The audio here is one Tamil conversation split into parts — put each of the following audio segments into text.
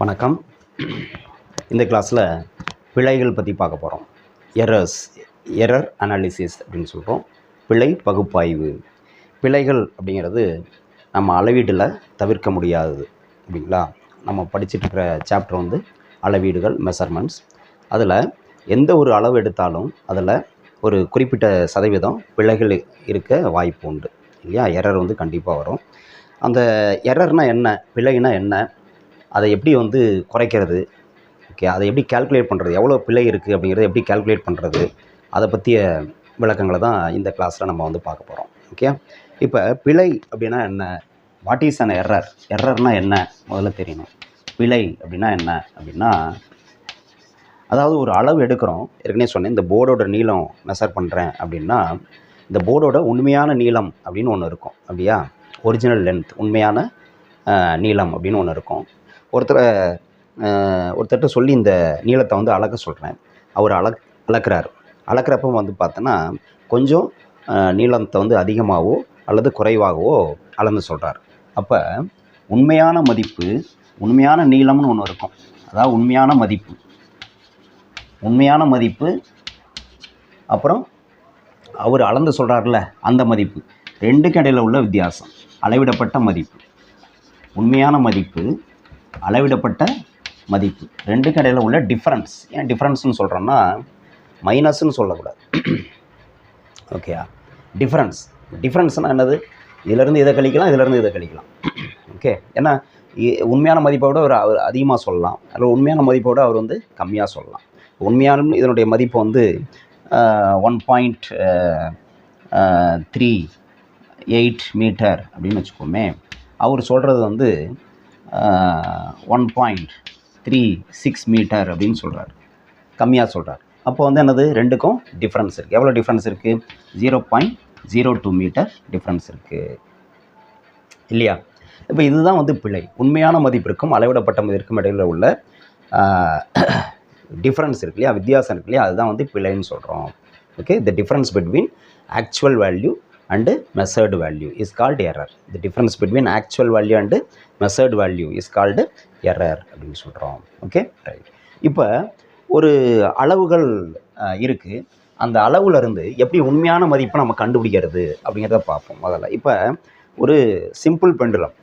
வணக்கம். இந்த கிளாஸில் பிழைகள் பற்றி பார்க்க போகிறோம். எரர் அனாலிசிஸ் அப்படின்னு சொல்கிறோம். பிழை பகுப்பாய்வு. பிழைகள் அப்படிங்கிறது நம்ம அளவீட்டில் தவிர்க்க முடியாதது அப்படிங்களா. நம்ம படிச்சுட்டு இருக்கிற சாப்டர் வந்து அளவீடுகள், மெஷர்மெண்ட்ஸ். அதில் எந்த ஒரு அளவு எடுத்தாலும் அதில் ஒரு குறிப்பிட்ட சதவீதம் பிழைகள் இருக்க வாய்ப்பு உண்டு இல்லையா. எரர் வந்து கண்டிப்பாக வரும். அந்த எரர்னால் என்ன, பிழைனா என்ன, அதை எப்படி வந்து குறைக்கிறது, ஓகே, அதை எப்படி கால்குலேட் பண்ணுறது, எவ்வளோ பிழை இருக்குது அப்படிங்கிறத எப்படி கால்குலேட் பண்ணுறது, அதை பற்றிய விளக்கங்களை தான் இந்த கிளாஸில் நம்ம வந்து பார்க்க போகிறோம். ஓகே, இப்போ பிழை அப்படின்னா என்ன, வாட் இஸ் அன் எரர்னால் என்ன முதல்ல தெரியணும். பிழை அப்படின்னா என்ன அப்படின்னா, அதாவது ஒரு அளவு எடுக்கிறோம். ஏற்கனவே சொன்னேன், இந்த போர்டோட நீளம் மெஷர் பண்ணுறேன் அப்படின்னா, இந்த போர்டோட உண்மையான நீளம் அப்படின்னு ஒன்று இருக்கும் அப்படியா. ஒரிஜினல் லென்த், உண்மையான நீளம் அப்படின்னு ஒன்று இருக்கும். ஒருத்தர்கிட்ட சொல்லி இந்த நீளத்தை வந்து அளக்க சொல்கிறேன். அவர் அளக்கிறப்ப வந்து பார்த்தோன்னா கொஞ்சம் நீளத்தை வந்து அதிகமாகவோ அல்லது குறைவாகவோ அளந்து சொல்கிறார். அப்போ உண்மையான மதிப்பு, உண்மையான நீளம்னு ஒன்று இருக்கும். அதாவது உண்மையான மதிப்பு அப்புறம் அவர் அளந்து சொல்கிறார்ல அந்த மதிப்பு, ரெண்டுக்கு இடையில் உள்ள வித்தியாசம் அளவிடப்பட்ட மதிப்பு. உண்மையான மதிப்பு, அளவிடப்பட்ட மதிப்பு, ரெண்டுக்கு இடையில் உள்ள டிஃப்ரென்ஸ். ஏன் டிஃப்ரென்ஸ்னு சொல்கிறோன்னா மைனஸ்ன்னு சொல்லக்கூடாது. ஓகேயா. டிஃப்ரென்ஸ்னால் என்னது, இதிலேருந்து இதை கழிக்கலாம், இதிலேருந்து இதை கழிக்கலாம். ஓகே, ஏன்னா உண்மையான மதிப்பை விட அவர் அதிகமாக சொல்லலாம், அதில் உண்மையான மதிப்பை விட அவர் வந்து கம்மியாக சொல்லலாம். உண்மையான இதனுடைய மதிப்பு வந்து 1.38 மீட்டர் அப்படின்னு வச்சுக்கோமே. அவர் சொல்கிறது வந்து 1.36 மீட்டர் அப்படின்னு சொல்கிறார், கம்மியாக சொல்கிறார். அப்போ வந்து என்னது, ரெண்டுக்கும் டிஃப்ரென்ஸ் இருக்குது. எவ்வளோ டிஃப்ரென்ஸ் இருக்குது? 0.02 மீட்டர் டிஃப்ரென்ஸ் இருக்குது இல்லையா. இப்போ இதுதான் வந்து பிழை. உண்மையான மதிப்பிற்கும் அளவிடப்பட்ட மதிப்பிற்கும் இடையில் உள்ள டிஃப்ரென்ஸ் இருக்கு இல்லையா, வித்தியாசம் இருக்கு இல்லையா, அதுதான் வந்து பிழைன்னு சொல்கிறோம். Okay, the difference between actual value and measured value is called error. The difference between actual value and measured value is called error அப்படின்னு சொல்கிறோம். Okay, right. இப்போ ஒரு அளவுகள் இருக்குது. அந்த அளவுலேருந்து எப்படி உண்மையான மதிப்பை நம்ம கண்டுபிடிக்கிறது அப்படிங்கிறத பார்ப்போம் முதல்ல. இப்போ ஒரு சிம்பிள் பெண்டுலம்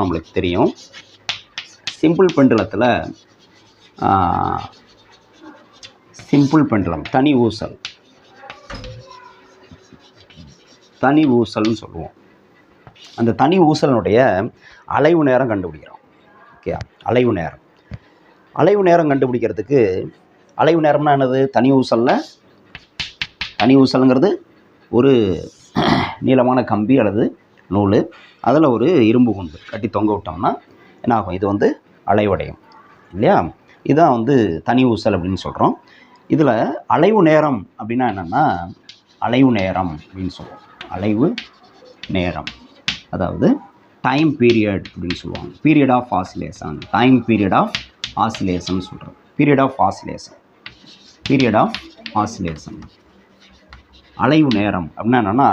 நம்மளுக்கு தெரியும். சிம்பிள் பெண்டுலம் தனி ஊசல்னு சொல்லுவோம். அந்த தனி ஊசலினுடைய அலைவு நேரம் கண்டுபிடிக்கிறோம். ஓகே, அலைவு நேரம் கண்டுபிடிக்கிறதுக்கு, அலைவு நேரம்னா என்னது, தனி ஊசல்ங்கிறது ஒரு நீளமான கம்பி அல்லது நூல், அதில் ஒரு இரும்பு குண்டு கட்டி தொங்க விட்டோம்னா என்ன ஆகும், இது வந்து அலைவடையும் இல்லையா. இதுதான் வந்து தனி ஊசல் அப்படின்னு சொல்கிறோம். இதில் அலைவு நேரம் அப்படின்னா என்னென்னா, அலைவு நேரம் அப்படின்னு சொல்லுவோம். அலைவு நேரம் அதாவது டைம் பீரியட் அப்படின்னு சொல்லுவாங்க. Period of oscillation, time period of oscillation சொல்கிறோம். பீரியட் ஆஃப் ஆசிலேஷன் அலைவு நேரம் அப்படின்னா என்னென்னா,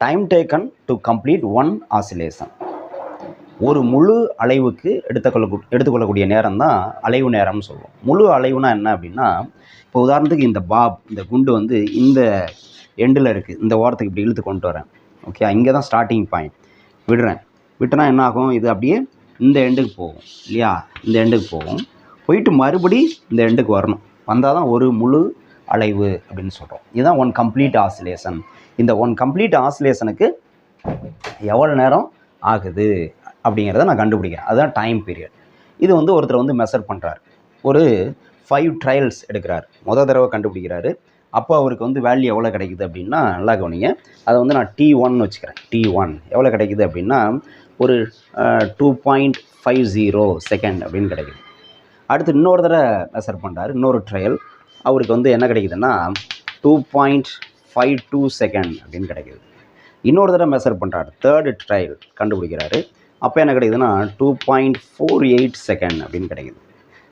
time taken to complete one oscillation. ஒரு முழு அலைவுக்கு எடுத்துக்கொள்ளக்கூடிய நேரம் தான் அலைவு நேரம்னு சொல்லுவோம். முழு அலைவுனா என்ன அப்படின்னா, இப்போ உதாரணத்துக்கு இந்த குண்டு வந்து இந்த எண்டில் இருக்குது, இந்த ஓரத்துக்கு இப்படி இழுத்து கொண்டு வரேன். ஓகே, இங்கே தான் ஸ்டார்டிங் பாயிண்ட். விட்டனா என்ன ஆகும், இது அப்படியே இந்த எண்டுக்கு போகும் இல்லையா. இந்த எண்டுக்கு போயிட்டு மறுபடி இந்த எண்டுக்கு வரணும். வந்தால் தான் ஒரு முழு அலைவு அப்படின்னு சொல்கிறோம். இதுதான் ஒன் கம்ப்ளீட் ஆசிலேஷன். இந்த ஒன் கம்ப்ளீட் ஆசிலேஷனுக்கு எவ்வளோ நேரம் ஆகுது அப்படிங்கிறத நான் கண்டுபிடிக்கிறேன். அதுதான் டைம் பீரியட். இது வந்து ஒருத்தர் வந்து மெஷர் பண்ணுறாரு. ஒரு 5 ட்ரையல்ஸ் எடுக்கிறார். முதல் தடவை கண்டுபிடிக்கிறாரு. அப்போ அவருக்கு வந்து வேல்யூ எவ்வளோ கிடைக்குது அப்படின்னா, நல்லா கவனிங்க, அதை வந்து நான் T1 வச்சுக்கிறேன். T1 எவ்வளோ கிடைக்குது அப்படின்னா, ஒரு 2.50 செகண்ட் அப்படின்னு கிடைக்குது. அடுத்து இன்னொரு தடவை மெஷர் பண்ணுறாரு, இன்னொரு ட்ரையல். அவருக்கு வந்து என்ன கிடைக்குதுன்னா 2.52 செகண்ட் அப்படின்னு கிடைக்குது. இன்னொரு தடவை மெஷர் பண்ணுறாரு, தேர்டு ட்ரையல் கண்டுபிடிக்கிறாரு. அப்போ என்ன கிடைக்குதுன்னா 2.48 செகண்ட் அப்படின்னு கிடைக்குது.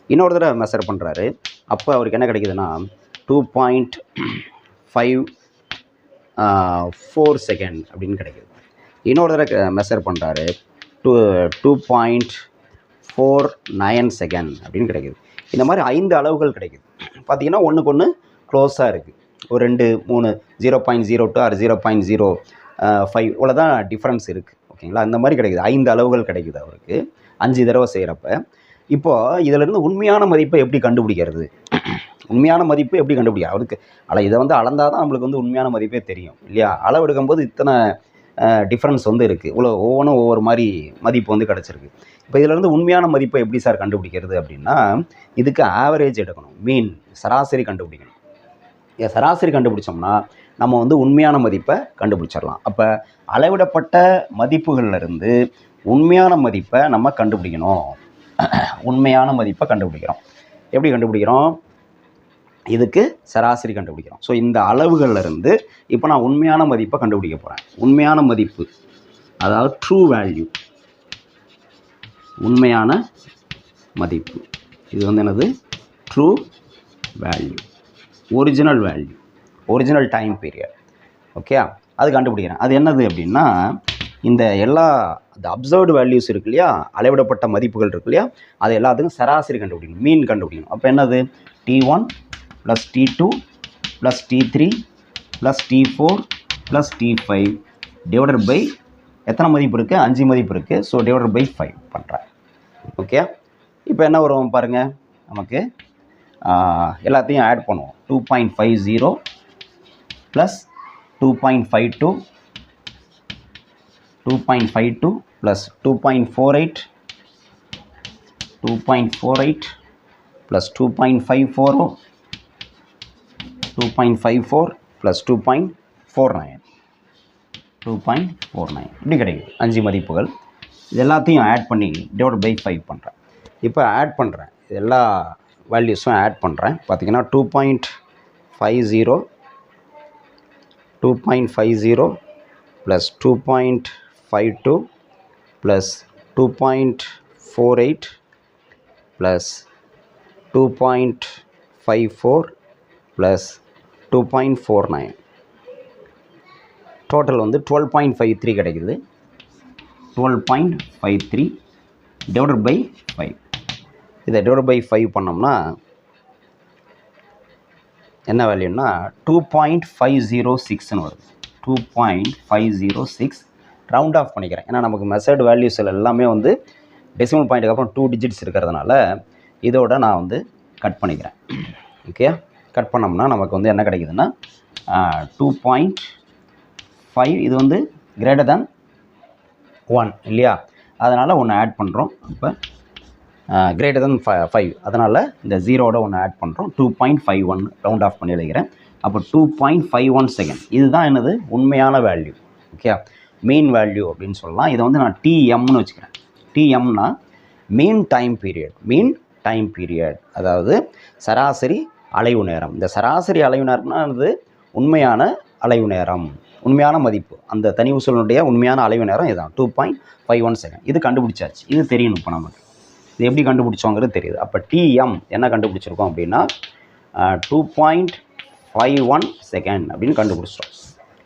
இன்னொரு தடவை மெஷர் பண்ணுறாரு. அப்போ அவருக்கு என்ன கிடைக்குதுன்னா 2.54 செகண்ட் அப்படின்னு கிடைக்குது. இன்னொரு தடவை மெஷர் பண்ணுறாரு, 2.4 2.49 செகண்ட் அப்படின்னு கிடைக்குது. இந்த மாதிரி 5 அளவுகள் கிடைக்குது. பார்த்திங்கன்னா ஒன்றுக்கு ஒன்று க்ளோஸாக இருக்குது. ஒரு 2, 3, 0.02 ஆர் 0.05 இவ்வளோ தான் டிஃப்ரென்ஸ் இருக்குது. ஓகேங்களா? அந்த மாதிரி கிடைக்குது. 5 அளவுகள் கிடைக்குது அவருக்கு 5 தடவை செய்கிறப்ப. இப்போது இதிலிருந்து உண்மையான மதிப்பை எப்படி கண்டுபிடிக்கிறது? உண்மையான மதிப்பு எப்படி கண்டுபிடிக்கும் அவருக்கு? இதை வந்து அளந்தால் தான் நம்மளுக்கு வந்து உண்மையான மதிப்பே தெரியும் இல்லையா? அளவு எடுக்கும்போது இத்தனை டிஃப்ரென்ஸ் வந்து இருக்குது. இவ்வளோ ஒவ்வொன்றும் ஒவ்வொரு மாதிரி மதிப்பு வந்து கிடச்சிருக்கு. இப்போ இதிலேருந்து உண்மையான மதிப்பை எப்படி சார் கண்டுபிடிக்கிறது அப்படின்னா, இதுக்கு ஆவரேஜ் எடுக்கணும். மீன் சராசரி கண்டுபிடிக்கணும். சராசரி கண்டுபிடிச்சோம்னா நம்ம வந்து உண்மையான மதிப்பை கண்டுபிடிச்சிடலாம். அப்போ அளவிடப்பட்ட மதிப்புகள்லேருந்து உண்மையான மதிப்பை நம்ம கண்டுபிடிக்கணும். உண்மையான மதிப்பை கண்டுபிடிக்கிறோம். எப்படி கண்டுபிடிக்கிறோம்? இதுக்கு சராசரி கண்டுபிடிக்கிறோம். ஸோ இந்த அளவுகள்லேருந்து இப்போ நான் உண்மையான மதிப்பை கண்டுபிடிக்க போகிறேன். உண்மையான மதிப்பு, அதாவது ட்ரூ வேல்யூ, உண்மையான மதிப்பு. இது வந்து என்னது? True value, original value, original time period. Okay, அது கண்டுபிடிக்கிறேன். அது என்னது அப்படின்னா, இந்த எல்லா அந்த அப்சர்வ்டு வேல்யூஸ் இருக்கு இல்லையா, அளவிடப்பட்ட மதிப்புகள் இருக்கு இல்லையா, அது எல்லாத்துக்கும் சராசரி கண்டுபிடிக்கணும், மீன் கண்டுபிடிக்கணும். அப்போ என்னது? T1 + T2 + T3 + T4 + T5 divided by எத்தனை மதிப்பு இருக்குது? 5 மதிப்பு இருக்குது. ஸோ டிவைடட் பை 5 பண்ணுறேன். ஓகே, இப்போ என்ன வரும் பாருங்கள், நமக்கு எல்லாத்தையும் ஆட் பண்ணுவோம். 2.50 + 2.52 2.52 + 2.48 2.48 + 2.54 2.54 + 2.49 2.49 இப்படி கிடைக்குது 5 மதிப்புகள். இது எல்லாத்தையும் ஆட் பண்ணி டிவைட் பை 5 பண்ணுறேன். இப்போ ஆட் பண்ணுறேன், எல்லா வேல்யூஸும் ஆட் பண்ணுறேன். பார்த்திங்கன்னா 2.50 2.50 + 2.52 + 2.48 + 2.54 + 2.49 டோட்டல் வந்து 12.53 கிடைக்குது. 12.53 டிவைடட் பை 5. இதை டிவைட் பை 5 பண்ணோம்னா என்ன வேல்யூன்னா 2.506ன்னு வருது. 2.506 ரவுண்ட் ஆஃப் பண்ணிக்கிறேன். ஏன்னா நமக்கு மெத்தட் வேல்யூஸில் எல்லாமே வந்து டெசிமல் பாயிண்ட்டுக்கு அப்புறம் 2 டிஜிட்ஸ் இருக்கிறதுனால இதோட நான் வந்து கட் பண்ணிக்கிறேன். ஓகே, கட் பண்ணோம்னா நமக்கு வந்து என்ன கிடைக்குதுன்னா 2.5, இது வந்து கிரேட்டர் தேன் 1 இல்லையா, அதனால் ஒன்று ஆட் பண்ணுறோம். இப்போ கிரேட்டர் தென் 5, அதனால் இந்த ஜீரோட ஒன்று ஆட் பண்ணுறோம். 2.51 ரவுண்ட் ஆஃப் பண்ணி எழுதிக்கிறேன். அப்போ 2.51 செகண்ட். இதுதான் என்னது? உண்மையான வேல்யூ. ஓகே, மீன் வேல்யூ அப்படின்னு சொல்லலாம். இதை வந்து நான் TMன்னு வச்சுக்கிறேன். TMனா mean time period. Mean time period அதாவது சராசரி அலைவு நேரம். இந்த சராசரி அலைவு நேரம்னா அது உண்மையான அலைவு நேரம், உண்மையான மதிப்பு. அந்த தனி ஊசலினுடைய உண்மையான அலைவு நேரம் இதுதான் 2.51 செகண்ட். இது கண்டுபிடிச்சாச்சு. இது தெரியணும். இப்போ நமக்கு இது எப்படி கண்டுபிடிச்சோங்கிறது தெரியுது. அப்போ TM என்ன கண்டுபிடிச்சிருக்கோம் அப்படின்னா 2.51 செகண்ட் அப்படின்னு கண்டுபிடிச்சிட்டோம்.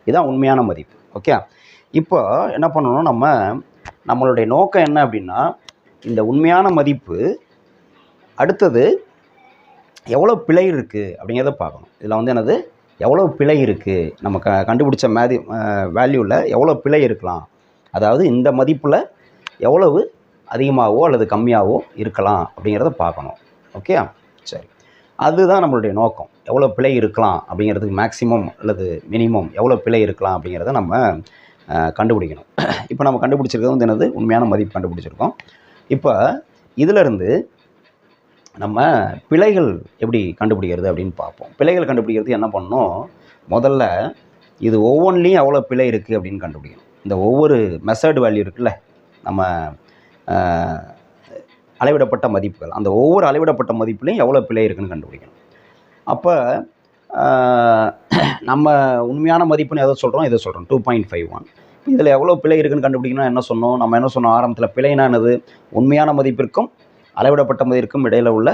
இதுதான் உண்மையான மதிப்பு. ஓகே, இப்போ என்ன பண்ணணும், நம்மளுடைய நோக்கம் என்ன அப்படின்னா, இந்த உண்மையான மதிப்பு அடுத்தது எவ்வளோ பிழை இருக்குது அப்படிங்கிறத பார்க்கணும். இதில் வந்து என்னது? எவ்வளோ பிழை இருக்குது, நம்ம கண்டுபிடிச்ச வேல்யூவில் எவ்வளோ பிழை இருக்கலாம், அதாவது இந்த மதிப்பில் எவ்வளவு அதிகமாகவோ அல்லது கம்மியாகவோ இருக்கலாம் அப்படிங்கிறத பார்க்கணும். ஓகே, சரி, அதுதான் நம்மளுடைய நோக்கம். எவ்வளோ பிழை இருக்கலாம் அப்படிங்கிறதுக்கு மேக்ஸிமம் அல்லது மினிமம் எவ்வளோ பிழை இருக்கலாம் அப்படிங்கிறத நம்ம கண்டுபிடிக்கணும். இப்போ நம்ம கண்டுபிடிச்சிருக்கிறது வந்து என்னது? உண்மையான மதிப்பு கண்டுபிடிச்சிருக்கோம். இப்போ இதிலிருந்து நம்ம பிழைகள் எப்படி கண்டுபிடிக்கிறது அப்படின்னு பார்ப்போம். பிழைகள் கண்டுபிடிக்கிறதுக்கு என்ன பண்ணணும்? முதல்ல இது ஒவ்வொன்றிலையும் எவ்வளோ பிழை இருக்குது அப்படின்னு கண்டுபிடிக்கணும். இந்த ஒவ்வொரு மெத்தட் வேல்யூ இருக்குல்ல, நம்ம அளவிடப்பட்ட மதிப்புகள், அந்த ஒவ்வொரு அளவிடப்பட்ட மதிப்புலையும் எவ்வளோ பிழை இருக்குதுன்னு கண்டுபிடிக்கணும். அப்போ நம்ம உண்மையான மதிப்புன்னு எதை சொல்கிறோம்? இதை சொல்கிறோம் 2.51. இதில் எவ்வளோ பிழை இருக்குதுன்னு கண்டுபிடிக்கணும். என்ன சொன்னோம்? நம்ம என்ன சொன்னோம் ஆரம்பத்தில்? பிழைனா என்னது? உண்மையான மதிப்பிற்கும் அளவிடப்பட்ட மதிப்பிற்கும் இடையில் உள்ள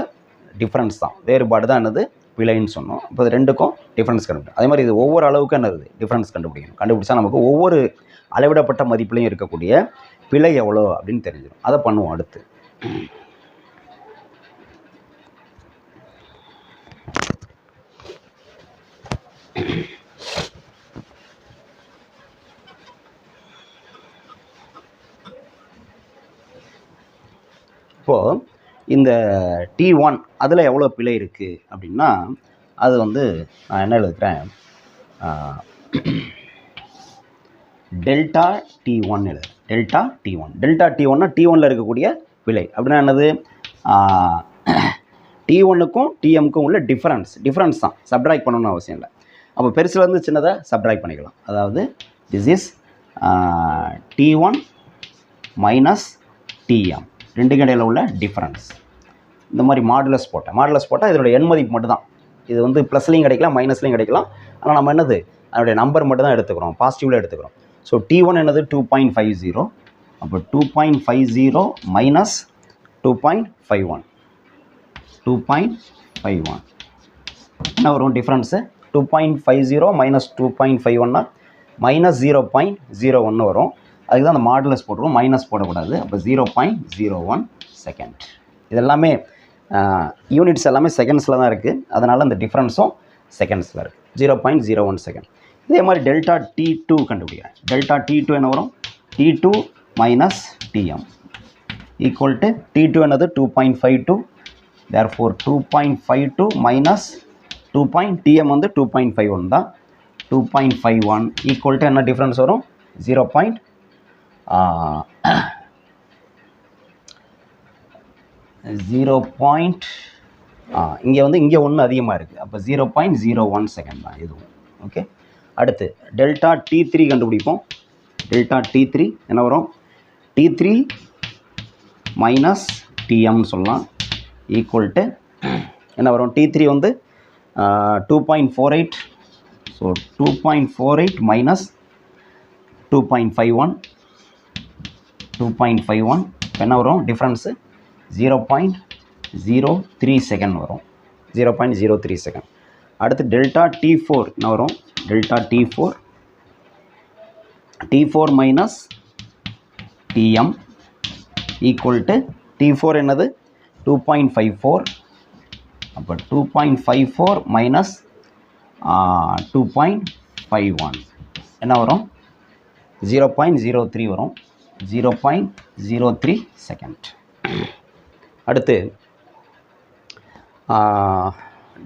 டிஃப்ரென்ஸ் தான், வேறுபாடு தான் என்னது? பிழைன்னு சொன்னோம். இப்போ இது ரெண்டுக்கும் டிஃப்ரென்ஸ் கண்டுபிடிக்கும். அதே மாதிரி இது ஒவ்வொரு அளவுக்கும் என்னது? டிஃப்ரென்ஸ் கண்டுபிடிக்கணும். கண்டுபிடிச்சா நமக்கு ஒவ்வொரு அளவிடப்பட்ட மதிப்புலையும் இருக்கக்கூடிய பிழை எவ்வளோ அப்படின்னு தெரிஞ்சிடும். அதை பண்ணுவோம் அடுத்து. இப்போது இந்த T1 அதில் எவ்வளோ பிழை இருக்குது அப்படின்னா அது வந்து நான் என்ன எழுதுகிறேன், டெல்டா T1 எழுது. டெல்டா T1னா T1ல் இருக்கக்கூடிய பிழை அப்படின்னா என்னது, T1க்கும் TMக்கும் உள்ள டிஃப்ரென்ஸ் தான், சப்ட்ராக்ட் பண்ணணும்னு அவசியம் இல்லை. அப்போ பெருசுலேருந்து சின்னதை சப்ட்ராக்ட் பண்ணிக்கலாம். அதாவது this is T1 minus TM, ரெண்டுக்கு இடையில் உள்ள டிஃப்ரென்ஸ். இந்த மாதிரி மாடுலஸ் போட்டால் இதோடைய எண் மதிப்பு மட்டும் தான். இது வந்து ப்ளஸ்லையும் கிடைக்கலாம் மைனஸ்லையும் கிடைக்கலாம். ஆனால் நம்ம என்னது அதோடைய நம்பர் மட்டும் தான் எடுத்துக்கிறோம், பாசிட்டிவில் எடுத்துக்கிறோம். ஸோ T1 என்னது 2.50. அப்போ 2.50 மைனஸ் 2.51 என்ன வரும் டிஃப்ரென்ஸு, 2.50 மைனஸ் 2.51னா மைனஸ் 0.01 வரும். அதுக்கு தான் அந்த மாடுலஸ் போட்டுருவோம், மைனஸ் போடக்கூடாது. அப்போ 0.01 செகண்ட். இதெல்லாமே யூனிட்ஸ் எல்லாமே செகண்ட்ஸில் தான் இருக்குது, அதனால் அந்த டிஃப்ரென்ஸும் செகண்ட்ஸில் இருக்குது, 0.01 செகண்ட். இதே மாதிரி டெல்டா T2 கண்டுபிடிக்கிறேன். டெல்டா T2 என்ன வரும், T2 minus TM equal to T2 என்னது 2.52, therefore 2.52 மைனஸ் TM வந்து 2.51 தான், 2.51 ஈக்குவல் டு என்ன டிஃப்ரென்ஸ் வரும் 0. இங்கே வந்து இங்கே ஒன்று அதிகமாக இருக்குது, அப்போ 0.01 செகண்ட் தான் இதுவும். ஓகே, அடுத்து டெல்டா T3 கண்டுபிடிப்போம். டெல்டா T3 என்ன வரும், T3 மைனஸ் TMன்னு சொல்லலாம், ஈக்குவல் டு என்ன வரும், T3 வந்து 2.48. ஸோ 2.48 மைனஸ் 2.51 என்ன வரும் டிஃப்ரென்ஸு 0.03 செகண்ட் வரும், 0.03 செகண்ட். அடுத்து டெல்டா T4 என்ன வரும், delta T4 minus TM equal to T4 என்னது 2.54. அப்போ 2.54 மைனஸ் 2.51 என்ன வரும் 0.03 வரும், 0.03 செகண்ட். அடுத்து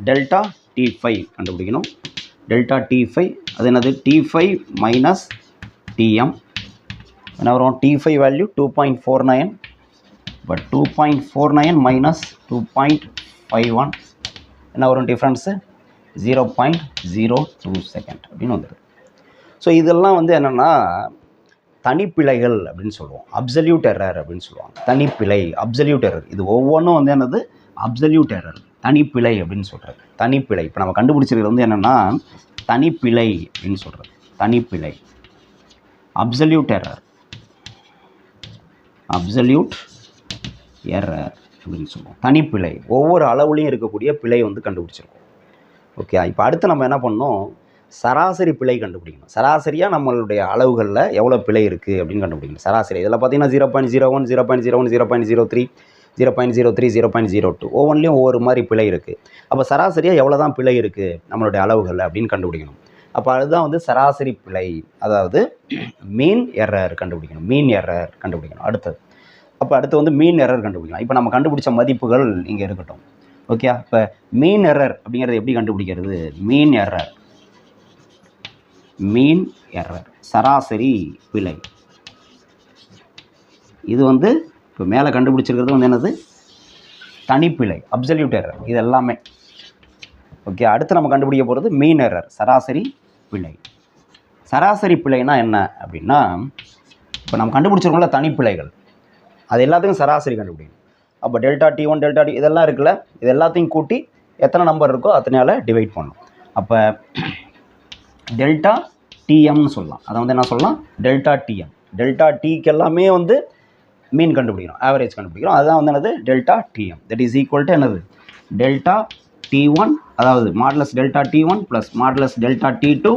டெல்டா T5 கண்டுபிடிக்கணும். டெல்டா T5 அது என்னது, T5 மைனஸ் TM என்ன வரும், T5 வேல்யூ 2.49, பட் 2.49 மைனஸ் 2.51 என்ன வரும் டிஃப்ரென்ஸு 0.02 செகண்ட் அப்படின்னு வந்துடுது. ஸோ இதெல்லாம் வந்து என்னென்னா தனிப்பிழைகள் அப்படின்னு சொல்லுவோம், அப்சல்யூட் எரர் அப்படின்னு சொல்லுவாங்க. தனிப்பிழை, அப்சல்யூட் எரர், இது ஒவ்வொன்றும் வந்து என்னது அப்சல்யூட் எரர், தனிப்பிழை அப்படின்னு சொல்கிறது. தனிப்பிழை இப்போ நம்ம கண்டுபிடிச்சிருக்கிறது வந்து என்னென்னா தனிப்பிழை அப்படின்னு சொல்கிறது, தனிப்பிழை. அப்சல்யூட் எரர், அப்சல்யூட் எரர் அப்படின்னு சொல்லுவோம். தனிப்பிழை ஒவ்வொரு அளவுலையும் இருக்கக்கூடிய பிழை வந்து கண்டுபிடிச்சிருக்கோம். ஓகே, இப்போ அடுத்து நம்ம என்ன பண்ணோம், சராசரி பிழை கண்டுபிடிக்கணும். சராசரியாக நம்மளுடைய அளவுகளில் எவ்வளோ பிழை இருக்குது அப்படின்னு கண்டுபிடிக்கணும். சராசரி இதில் பார்த்தீங்கன்னா 0.01, 0.01, 0.03, 0.03, 0.02 ஒவ்வொன்றிலையும் ஒவ்வொரு மாதிரி பிழை இருக்குது. அப்போ சராசரியாக எவ்வளோ தான் பிழை இருக்குது நம்மளுடைய அளவுகளில் அப்படின்னு கண்டுபிடிக்கணும். அப்போ அதுதான் வந்து சராசரி பிழை, அதாவது மீன் எரர் கண்டுபிடிக்கணும், மீன் எரர் கண்டுபிடிக்கணும். அடுத்து வந்து மீன் எரர் கண்டுபிடிக்கலாம். இப்போ நம்ம கண்டுபிடிச்ச மதிப்புகள் இங்கே இருக்கட்டும். ஓகே, இப்போ மீன் எரர் அப்படிங்கிறது எப்படி கண்டுபிடிக்கிறது, மீன் எரர் சராசரி பிழை. இது வந்து இப்போ மேலே கண்டுபிடிச்சிருக்கிறது வந்து என்னது தனிப்பிழை, அப்சல்யூட் எரர், இது எல்லாமே. ஓகே, அடுத்து நம்ம கண்டுபிடிக்க போகிறது மீன் எரர், சராசரி பிழை. சராசரி பிழைனா என்ன அப்படின்னா, இப்போ நம்ம கண்டுபிடிச்சிருக்கோம்ல தனிப்பிழைகள், அது எல்லாத்துக்கும் சராசரி கண்டுபிடிக்கணும். அப்போ டெல்டா T1 டெல்டா T இதெல்லாம் இருக்குல்ல, இது எல்லாத்தையும் கூட்டி எத்தனை நம்பர் இருக்கோ அத்தனையால் டிவைட் பண்ணணும். அப்போ டெல்டா TMன்னு சொல்லலாம், அதை வந்து என்ன சொல்லலாம் டெல்டா TM. டெல்டா Tக்கு எல்லாமே வந்து மீன் கண்டுபிடிக்கிறோம், ஆவரேஜ் கண்டுபிடிக்கிறோம், அதுதான் வந்து என்னது delta TM. That is equal to என்னது டெல்டா T1, அதாவது modulus delta T1 plus modulus delta T2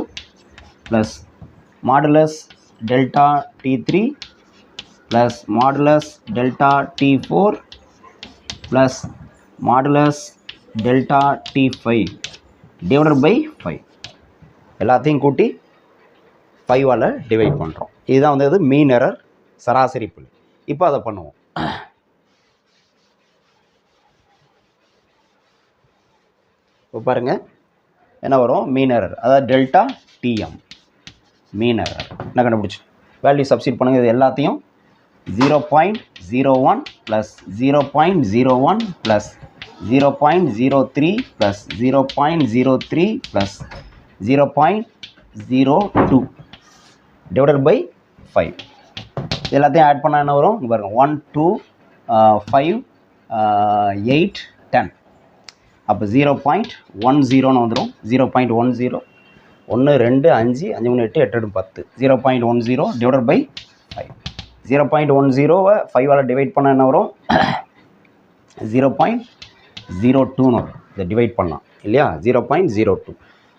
plus modulus delta T3 plus modulus delta T4 plus modulus delta T5 divided by 5. எல்லாத்தையும் கூட்டி 5ஆல் டிவைட் பண்ணுறோம். இதுதான் வந்து மீன் எரர், சராசரி பிழை. இப்போ அதை பண்ணுவோம். இப்போ பாருங்கள் என்ன வரும், மீன் எரர், அதாவது டெல்டா டிஎம் மீன் எரர் என்ன கண்டுபிடிச்சி வேல்யூ சப்ஸ்டிட் பண்ணுங்கள். இது எல்லாத்தையும் 0.01 plus 0.01 plus 0.03 plus 0.03 plus 0.02 divided by 5. எல்லாத்தையும் ஆட் பண்ணால் என்ன வரும், இங்கே பாருங்கள் 1 2 5 8 10. அப்போ 0.10 வந்துடும். 0.10 1 2 5 5 3 8 8 10 0.10 டிவைடட் பை 5. 0.10 5ஆல் டிவைட் பண்ணால் என்ன வரும், 0.02 வரும். இதை டிவைட் பண்ணலாம் இல்லையா, 0.02.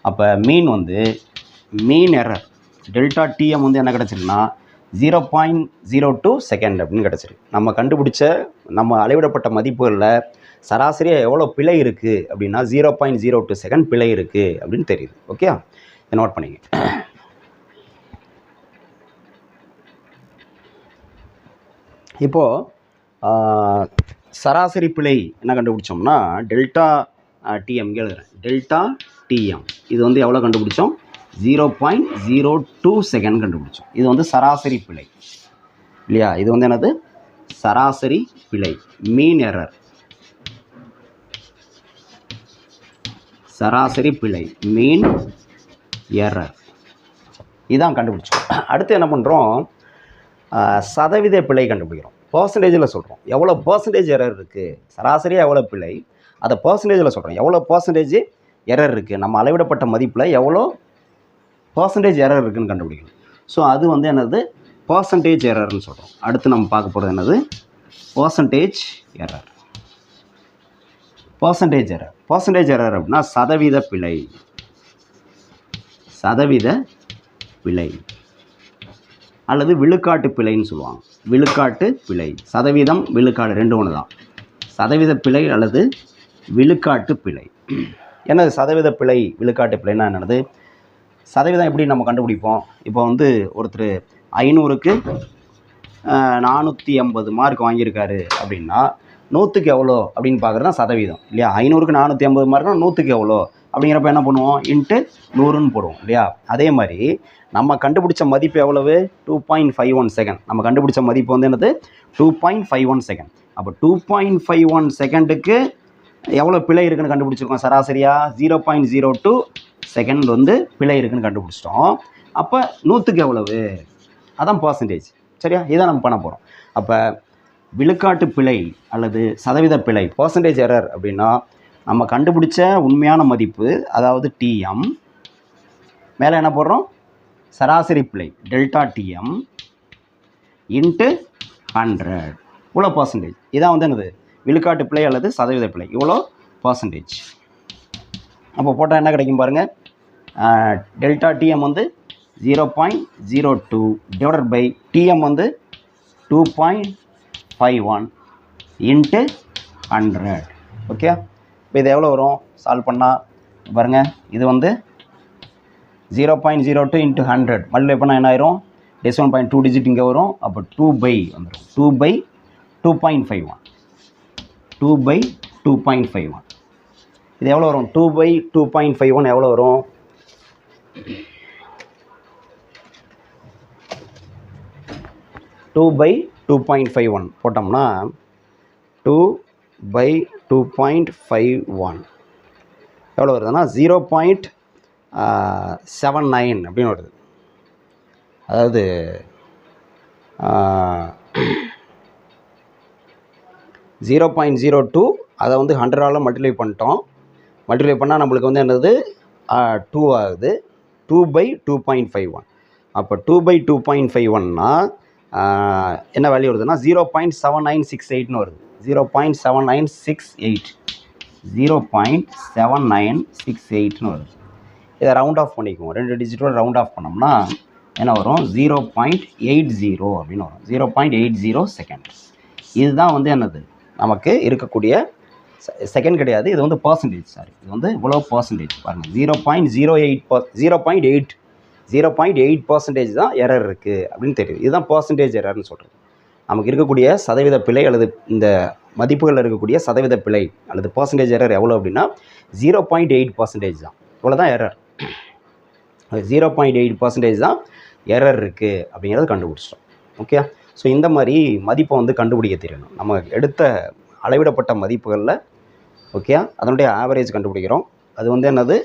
அப்போ மீன் எரர் டெல்டா டிஎம் வந்து என்ன கிடச்சிருக்குன்னா 0.02 செகண்ட் அப்படின்னு கிடச்சிருக்கு. நம்ம கண்டுபிடிச்ச நம்ம அளவிடப்பட்ட மதிப்புகளில் சராசரியாக எவ்வளோ பிழை இருக்குது அப்படின்னா 0.02 செகண்ட் பிழை இருக்குது அப்படின்னு தெரியுது. ஓகே, இதை நோட் பண்ணிங்க. இப்போது சராசரி பிழை என்ன கண்டுபிடிச்சோம்னா டெல்டா டிஎம் எழுதுகிறேன். டெல்டா டிஎம் இது வந்து எவ்வளோ கண்டுபிடிச்சோம், 0.02 செகண்ட் கண்டுபிடிச்சோம். இது வந்து சராசரி பிழை இல்லையா, இது வந்து என்னது சராசரி பிழை, மீன் எரர், சராசரி பிழை மீன் எரர் இதான் கண்டுபிடிச்சோம். அடுத்து என்ன பண்ணுறோம், சதவீத பிழை கண்டுபிடிக்கிறோம். பர்சன்டேஜில் சொல்கிறோம் எவ்வளோ பர்சன்டேஜ் எரர் இருக்குது, சராசரியாக எவ்வளோ பிழை அதை பர்சன்டேஜில் சொல்கிறோம். எவ்வளோ பர்சன்டேஜ் எரர் இருக்குது, நம்ம அளவிடப்பட்ட மதிப்பில் எவ்வளோ பர்சன்டேஜ் எரர் இருக்குதுன்னு கண்டுபிடிக்கணும். ஸோ அது வந்து என்னது பர்சன்டேஜ் எரர்னு சொல்கிறோம். அடுத்து நம்ம பார்க்க போகிறது என்னது பர்சன்டேஜ் எரர். பர்சன்டேஜ் எரர் அப்படின்னா சதவீத பிழை, சதவீத பிழை அல்லது விழுக்காட்டு பிழைன்னு சொல்லுவாங்க. விழுக்காட்டு பிழை, சதவீதம் விழுக்காடு ரெண்டு ஒன்று தான். சதவீத பிழை அல்லது விழுக்காட்டு பிழை. என்னது சதவீத பிழை விழுக்காட்டு பிழைன்னா என்னது, சதவீதம் எப்படி நம்ம கண்டுபிடிப்போம், இப்போ வந்து ஒருத்தர் 500க்கு 480 மார்க் வாங்கியிருக்காரு அப்படின்னா 100க்கு எவ்வளோ அப்படின்னு பார்க்குறது தான் சதவீதம் இல்லையா. 500க்கு 480 மார்க்னா 100க்கு எவ்வளோ அப்படிங்கிறப்ப என்ன பண்ணுவோம், இன்ட்டு 100ன்னு போடுவோம் இல்லையா. அதே மாதிரி நம்ம கண்டுபிடிச்ச மதிப்பு எவ்வளவு, 2.51 செகண்ட். நம்ம கண்டுபிடிச்ச மதிப்பு வந்து என்னது 2.51 செகண்ட். அப்போ 2.51 செகண்டுக்கு எவ்வளோ பிழை இருக்குன்னு கண்டுபிடிச்சிருக்கோம், சராசரியாக 0.02 செகண்ட் வந்து பிழை இருக்குன்னு கண்டுபிடிச்சிட்டோம். அப்போ 100க்கு எவ்வளவு, அதான் பர்சன்டேஜ். சரியா, இதான் நம்ம பண்ண போகிறோம். அப்போ விழுக்காட்டு பிழை அல்லது சதவீத பிழை பர்சன்டேஜ் எரர் அப்படின்னா நம்ம கண்டுபிடிச்ச உண்மையான மதிப்பு, அதாவது டிஎம், மேலே என்ன போடுறோம் சராசரி பிழை டெல்டா டிஎம் இன்ட்டு 100 இவ்வளோ பர்சன்டேஜ். இதான் வந்து என்னது விழுக்காட்டு பிழை அல்லது சதவீத பிழை, இவ்வளோ பர்சன்டேஜ். அப்போ போட்டால் என்ன கிடைக்கும் பாருங்கள், டெல்டா டிஎம் வந்து 0.02 டிவைடட் பை டிஎம் வந்து 2.51 இன்ட்டு 100. ஓகே, இப்போ இது எவ்வளோ வரும் சால்வ் பண்ணால் பாருங்கள், இது வந்து 0.02 இன்ட்டு 100 மல்டிப்ளை பண்ணால் என்ன ஆயிரும், டெசிமல் பாயிண்ட் 2 டிஜிட் இங்கே வரும். அப்போ 2 வந்துடும், 2/2.51 2/2.51. இது எவ்வளோ வரும், 2/2.51 எவ்வளோ வரும், 2/2.51 போட்டோம்னா 2/2.51 எவ்வளோ வருதுன்னா 0.79 அப்படின்னு வருது. அதாவது 0.02 அதை வந்து 100ஆல் மல்டிப்ளை பண்ணிட்டோம். மல்டிப்ளை பண்ணால் நம்மளுக்கு வந்து என்னது 2 ஆகுது. 2/2.51. அப்போ 2/2.51னா என்ன வேல்யூ வருதுன்னா 0.7968ன்னு வருது. 0.7968 0.7968ன்னு வருது. இதை ரவுண்ட் ஆஃப் பண்ணிக்குவோம், 2 டிஜிட்டோட ரவுண்ட் ஆஃப் பண்ணோம்னா என்ன வரும், 0.80 அப்படின்னு வரும். 0.80 செகண்ட். இதுதான் வந்து என்னது நமக்கு இருக்கக்கூடிய செகண்ட் கிடையாது, இது வந்து பர்சன்டேஜ். சாரி, இது வந்து இவ்வளோ பர்சன்டேஜ் பாருங்கள், 0.08% தான் எரர் இருக்குது அப்படின்னு தெரியுது. இதுதான் பர்சன்டேஜ் எரர்னு சொல்கிறது. நமக்கு இருக்கக்கூடிய சதவீத பிழை அல்லது இந்த மதிப்புகளில் இருக்கக்கூடிய சதவீத பிழை அல்லது பர்சன்டேஜ் எரர் எவ்வளோ அப்படின்னா 0.8% தான். இவ்வளோ தான் எரர். 0.8% தான் எரர் இருக்குது அப்படிங்கிறத கண்டுபிடிச்சிட்டோம். ஓகே. ஸோ இந்த மாதிரி மதிப்பை வந்து கண்டுபிடிக்க தெரியணும். நம்ம எடுத்த அளவிடப்பட்ட மதிப்புகளில் ஓகே அதனுடைய ஆவரேஜ் கண்டுபிடிக்கிறோம். அது வந்து என்னது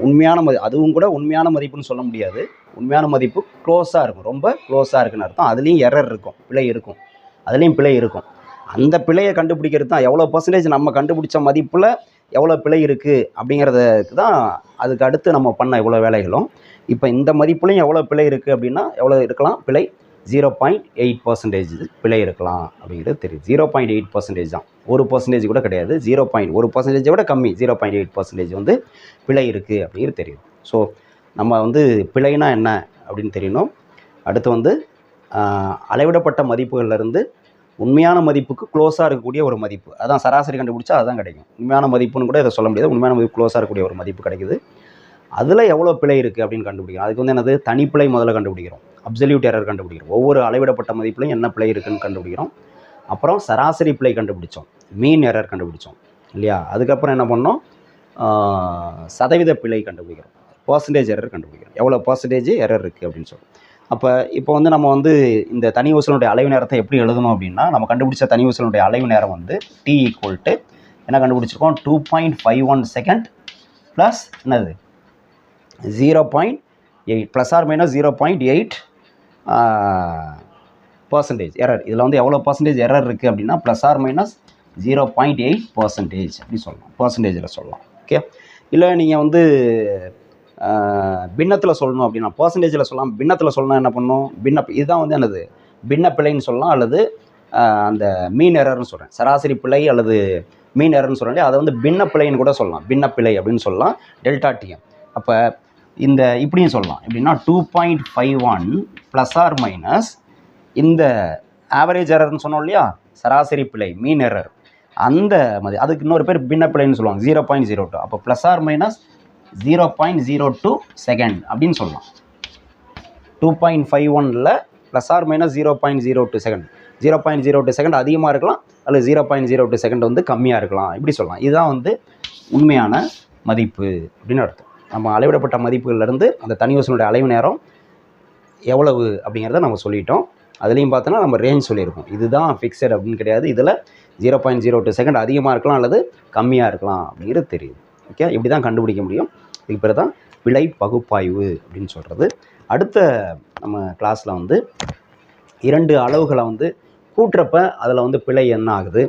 உண்மையான அதுவும் கூட உண்மையான மதிப்புன்னு சொல்ல முடியாது. உண்மையான மதிப்பு க்ளோஸாக இருக்கும், ரொம்ப க்ளோஸாக இருக்குன்னு அர்த்தம். அதுலேயும் எரர் இருக்கும், பிழை இருக்கும், அதுலேயும் பிழை இருக்கும். அந்த பிழையை கண்டுபிடிக்கிறது தான் எவ்வளோ பர்சன்டேஜ் நம்ம கண்டுபிடிச்ச மதிப்பில் எவ்வளோ பிழை இருக்குது அப்படிங்கிறதுக்கு தான் அதுக்கு அடுத்து நம்ம பண்ண எவ்வளோ வேலைகளும். இப்போ இந்த மதிப்புலையும் எவ்வளோ பிழை இருக்குது அப்படின்னா எவ்வளோ இருக்கலாம் பிழை 0.8% பிழை இருக்கலாம் அப்படிங்கிறது தெரியுது. 0.8% தான், 1% கூட கிடையாது. 1% விட கம்மி 0.8% வந்து பிழை இருக்குது அப்படிங்கிறது தெரியுது. ஸோ நம்ம வந்து பிழைனா என்ன அப்படின்னு தெரியணும். அடுத்து வந்து அளவிடப்பட்ட மதிப்புகள்லேருந்து உண்மையான மதிப்புக்கு க்ளோஸாக இருக்கக்கூடிய ஒரு மதிப்பு, அதான் சராசரி கண்டுபிடிச்சா அதுதான் கிடைக்கும். உண்மையான மதிப்புன்னு கூட இதை சொல்ல முடியாது. உண்மையான மதிப்பு க்ளோஸாக இருக்கக்கூடிய ஒரு மதிப்பு கிடைக்குது. அதில் எவ்வளோ பிழை இருக்குது அப்படின்னு கண்டுபிடிக்கிறோம். அதுக்கு வந்து என்னது தனிப்பிழை முதல்ல கண்டுபிடிக்கிறோம், அப்சல்யூட் எரர் கண்டுபிடிக்கிறோம். ஒவ்வொரு அளவிடப்பட்ட மதிப்புலையும் என்ன பிழை இருக்குதுன்னு கண்டுபிடிக்கிறோம். அப்புறம் சராசரி பிழை கண்டுபிடிச்சோம், மீன் எரர் கண்டுபிடிச்சோம் இல்லையா. அதுக்கப்புறம் என்ன பண்ணோம், சதவீத பிழை கண்டுபிடிக்கிறோம், பர்சன்டேஜ் எரர் கண்டுபிடிக்கிறோம், எவ்வளோ பர்சன்டேஜ் எரர் இருக்குது அப்படின்னு சொல்லி. அப்போ இப்போ வந்து நம்ம வந்து இந்த தனி ஊசலுடைய அலைவு நேரத்தை எப்படி எழுதணும் அப்படின்னா, நம்ம கண்டுபிடிச்ச தனி ஊசலுடைய அலைவு நேரம் வந்து T = என்ன கண்டுபிடிச்சிருக்கோம் 2.51 செகண்ட் ப்ளஸ் என்னது 0.8 plus or minus 0.8 percentage error. இதில் வந்து எவ்வளோ பர்சன்டேஜ் எரர் இருக்குது அப்படின்னா ப்ளஸ் ஆர் மைனஸ் 0.8% அப்படி சொல்லலாம், பர்சன்டேஜில் சொல்லலாம். ஓகே. இல்லை நீங்கள் வந்து பின்னத்தில் சொல்லணும் அப்படின்னா பர்சன்டேஜில் சொல்லலாம். பின்னத்தில் சொல்லணும் என்ன பண்ணணும், இதுதான் வந்து என்னது பின்ன பிழைன்னு சொல்லலாம், அல்லது அந்த மீன் எரர்னு சொல்கிறேன், சராசரி பிழை அல்லது மீன் எரர்னு சொல்கிறேன். அதை வந்து பின்ன பிழைன்னு கூட சொல்லலாம், பின்ன பிழை அப்படின்னு சொல்லலாம், டெல்டா டிஎம். அப்போ இந்த இப்படியும் சொல்லலாம் எப்படின்னா 2.51 ப்ளஸ் ஆர் மைனஸ் இந்த ஆவரேஜ் எரர்னு சொன்னோம் இல்லையா, சராசரி பிழை மீன் எரர், அந்த மாதிரி அதுக்கு இன்னொரு பேர் பின்ன பிழைன்னு சொல்லுவாங்க 0.02. அப்போ ப்ளஸ் ஆர் மைனஸ் 0.02 செகண்ட் அப்படின்னு சொல்லலாம். 2.51ல் plus or minus 0.02 second. 0.02 second அதிகமாக இருக்கலாம், அல்லது 0.02 செகண்ட் வந்து கம்மியாக இருக்கலாம், இப்படி சொல்லலாம். இதுதான் வந்து உண்மையான மதிப்பு அப்படின்னு அர்த்தம். நம்ம அளவிடப்பட்ட மதிப்புகள்லேருந்து அந்த தனி ஊசலுடைய அலைவு நேரம் எவ்வளவு அப்படிங்கிறத நம்ம சொல்லிட்டோம். அதுலேயும் பார்த்தோன்னா நம்ம ரேஞ்ச் சொல்லியிருக்கோம். இதுதான் ஃபிக்ஸட் அப்படின்னு கிடையாது. இதில் 0.02 செகண்ட் அதிகமாக இருக்கலாம் அல்லது கம்மியாக இருக்கலாம் அப்படிங்கிறது தெரியுது. ஓகே. இப்படி தான் கண்டுபிடிக்க முடியும். இதுக்கு பிறகு தான் பிழை பகுப்பாய்வு அப்படின்னு சொல்கிறது. அடுத்த நம்ம கிளாஸில் வந்து 2 அளவுகளை வந்து கூட்டுறப்ப அதில் வந்து பிழை என்ன ஆகுது,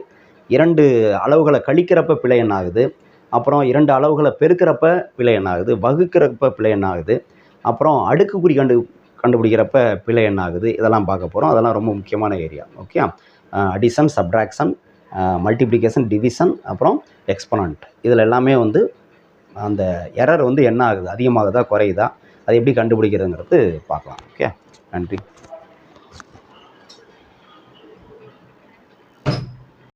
2 அளவுகளை கழிக்கிறப்ப பிழை என்ன ஆகுது, அப்புறம் 2 அளவுகளை பெருக்கிறப்ப பிழை என்ன ஆகுது, வகுக்கிறப்ப பிழை என்ன ஆகுது, அப்புறம் அடுக்குக்குறி கண்டுபிடிக்கிறப்ப பிழை என்ன ஆகுது, இதெல்லாம் பார்க்க போகிறோம். அதெல்லாம் ரொம்ப முக்கியமான area. Okay. Addition, subtraction, multiplication, division, அப்புறம் எக்ஸ்பனண்ட், இதில் எல்லாமே வந்து அந்த எரர் வந்து என்ன ஆகுது, அதிகமாகுதா குறையுதா, அதை எப்படி கண்டுபிடிக்கிறதுங்கிறது பார்க்கலாம். ஓகே. நன்றி.